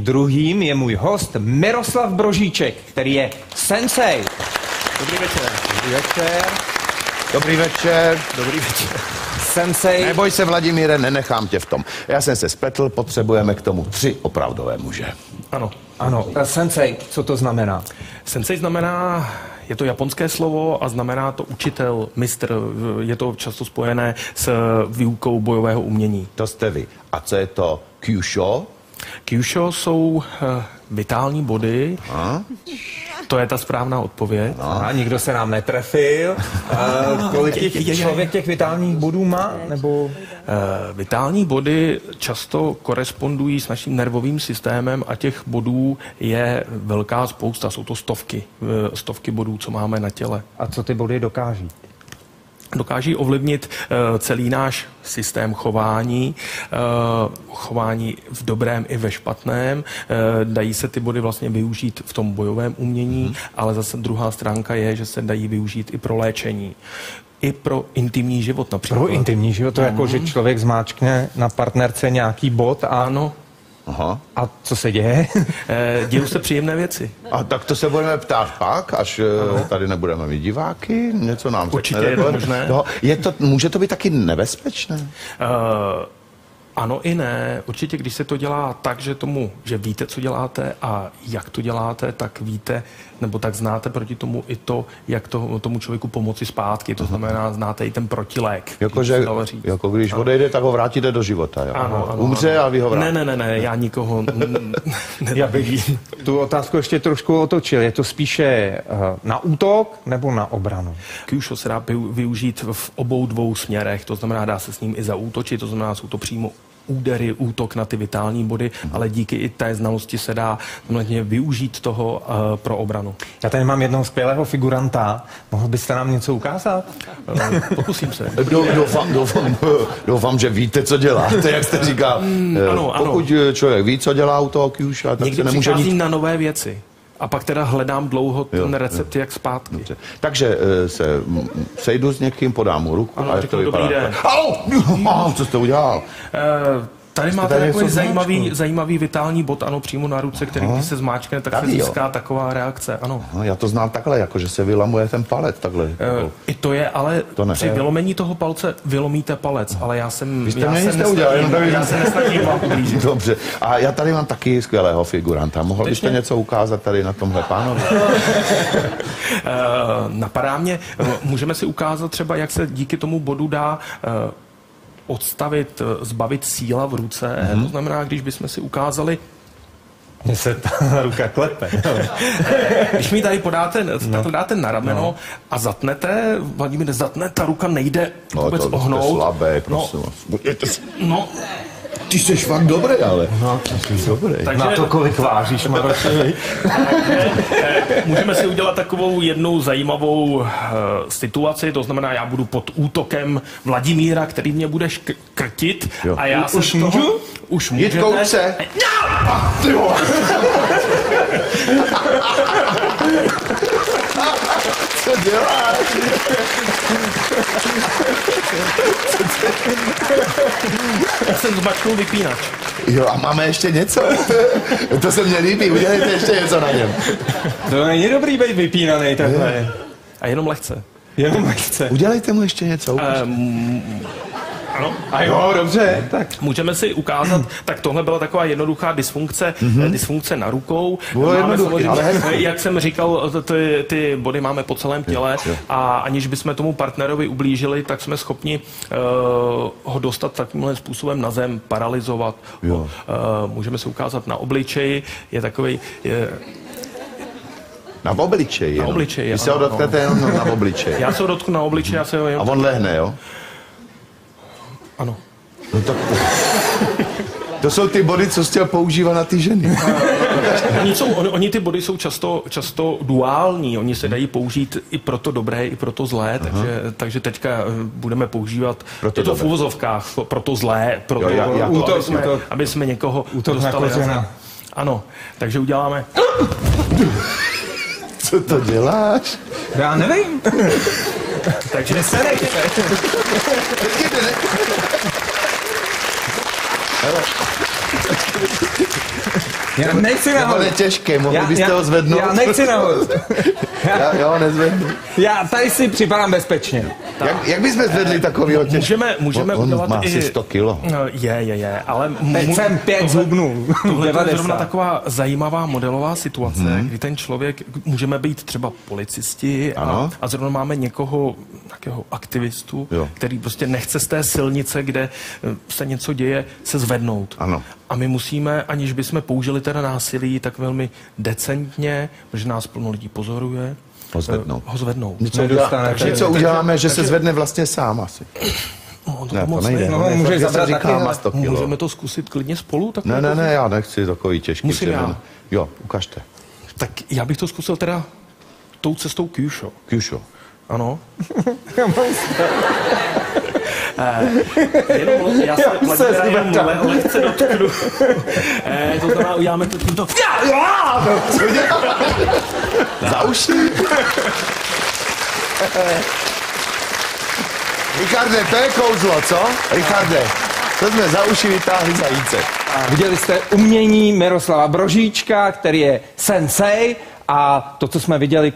Druhým je můj host Miroslav Brožíček, který je sensei. Dobrý večer. Dobrý večer. Dobrý večer. Dobrý večer. Sensei. Neboj se, Vladimíre, nenechám tě v tom. Já jsem se spletl, potřebujeme k tomu 3 opravdové muže. Ano. Ano, sensei, co to znamená? Sensei znamená, je to japonské slovo a znamená to učitel, mistr. Je to často spojené s výukou bojového umění. To jste vy. A co je to Kyusho? Kyusho jsou vitální body. A? To je ta správná odpověď. Aha, nikdo se nám netrefil. Kolik člověk těch vitálních bodů má? Nebo... Vitální body často korespondují s naším nervovým systémem a těch bodů je velká spousta. Jsou to stovky bodů, co máme na těle. A co ty body dokáží? Dokáží ovlivnit celý náš systém chování, chování v dobrém i ve špatném. Dají se ty body vlastně využít v tom bojovém umění, ale zase druhá stránka je, že se dají využít i pro léčení. I pro intimní život například. Pro intimní život, to jako, že člověk zmáčkne na partnerce nějaký bod a... Ano. Aha. A co se děje? Dějou se příjemné věci. A tak to se budeme ptát pak, až tady nebudeme mít diváky, něco nám Určitě řekne. je to možné. Může to být taky nebezpečné? Ano i ne. Určitě, když se to dělá tak, že víte, co děláte a jak to děláte, tak víte, nebo tak znáte proti tomu i to, jak tomu člověku pomoci zpátky. To znamená, znáte i ten protilék. Jako když odejde, tak ho vrátíte do života. Jo? Ano, Umře a vy ho vrátíte. Ne, já nikoho Já bych tu otázku ještě trošku otočil. Je to spíše na útok nebo na obranu? Kyusho se dá využít v obou dvou směrech, to znamená, dá se s ním i zaútočit, to znamená, jsou to přímo údery, útok na ty vitální body, ale díky i té znalosti se dá využít toho pro obranu. Já tady mám jednoho skvělého figuranta. Mohl byste nám něco ukázat? Pokusím se. Doufám, že víte, co děláte, jak jste říkal. Ano. Pokud člověk ví, co dělá u toho Kyusha, tak někdy se nemůže přicházím na nové věci. A pak teda hledám dlouho ten recept, jak zpátky. Dobře. Takže se sejdu s někým, podám mu ruku. Ano, řeknu dobrý den. Co jste udělal? Tady máte takový zajímavý vitální bod, ano, přímo na ruce, který když se zmáčkne, tak tady, se získá taková reakce, ano. Já to znám takhle, jako že se vylamuje ten palec, takhle. I to je, ale při vylomení toho palce vylomíte palec, ale já se nesnažím vám ublížit. Dobře, a já tady mám taky skvělého figuranta. Mohl byste něco ukázat tady na tomhle pánovi? Napadá mě, můžeme si ukázat třeba, jak se díky tomu bodu dá zbavit síla v ruce. To znamená, když bychom si ukázali... Mně se ta ruka klepe. Když mi tady dáte na rameno a zatnete, Vladimír, ta ruka nejde vůbec ohnout. To je slabé, prosím vás. Ty jsi fakt dobrý, ale. Ty jsi dobrý. Takže, na to kolik vážíš, Maroši? Můžeme si udělat takovou jednu zajímavou situaci, to znamená, já budu pod útokem Vladimíra, který mě bude krtit. A já se už můžu? Už můžete. Jít kouce. Co děláš? Já jsem zmačknul vypínač. Jo, a máme ještě něco? To se mně líbí, udělejte ještě něco na něm. To není dobrý být vypínaný takhle. A jenom lehce. Udělejte mu ještě něco. Ano. A jo, dobře. Tak. Můžeme si ukázat, tak tohle byla taková jednoduchá dysfunkce na rukou. Jak jsem říkal, ty body máme po celém těle a aniž bychom tomu partnerovi ublížili, tak jsme schopni ho dostat takovýmhle způsobem na zem, paralyzovat. Můžeme si ukázat na obličeji, je takový... Na obličeji. Na obličeji. Vy se ho dotknete jenom na obličeji. Já se ho dotknu na obličeji, já se ho jenom... A on lehne, jo? Ano. No tak... To jsou ty body, co jste používat na ty ženy. Oni ty body jsou často duální, oni se dají použít i pro to dobré, i pro to zlé, takže teďka budeme používat to v uvozovkách, pro to zlé, aby jsme někoho dostali. Ano, takže uděláme... Co to děláš? Já nevím. Takže se nechce. Já nechci nahoru. To je těžké, mohli byste ho zvednout? Já nechci nahoru. Já ho nezvednu. Já tady si připadám bezpečně. Jak bychom zvedli takovýho těžkého? Můžeme udělat má i... asi 100 kilo. ale... Teď jsem 5 zhubnů. Tohle je zrovna taková zajímavá modelová situace, kdy ten člověk, můžeme být třeba policisti a zrovna máme někoho, nějakého aktivistu, který prostě nechce z té silnice, kde se něco děje, se zvednout. Ano. A my musíme, aniž bychom použili teda násilí, tak velmi decentně, protože nás plno lidí pozoruje, ho zvednout. Takže co uděláme, že se zvedne vlastně sám asi? Ne, to nejde. Můžeš zabrat taky. Můžeme to zkusit klidně spolu? Ne, já nechci takový těžký. Musím já. Jo, ukažte. Tak já bych to zkusil teda tou cestou Kyusho. Kyusho. Ano. Já se lehce dotknu. To znamená, uděláme to tímto. Za uši. Richarde, to je kouzlo, co? Richarde, to jsme za uši vytáhli zajíce. Viděli jste umění Miroslava Brožíčka, který je sensei, a to, co jsme viděli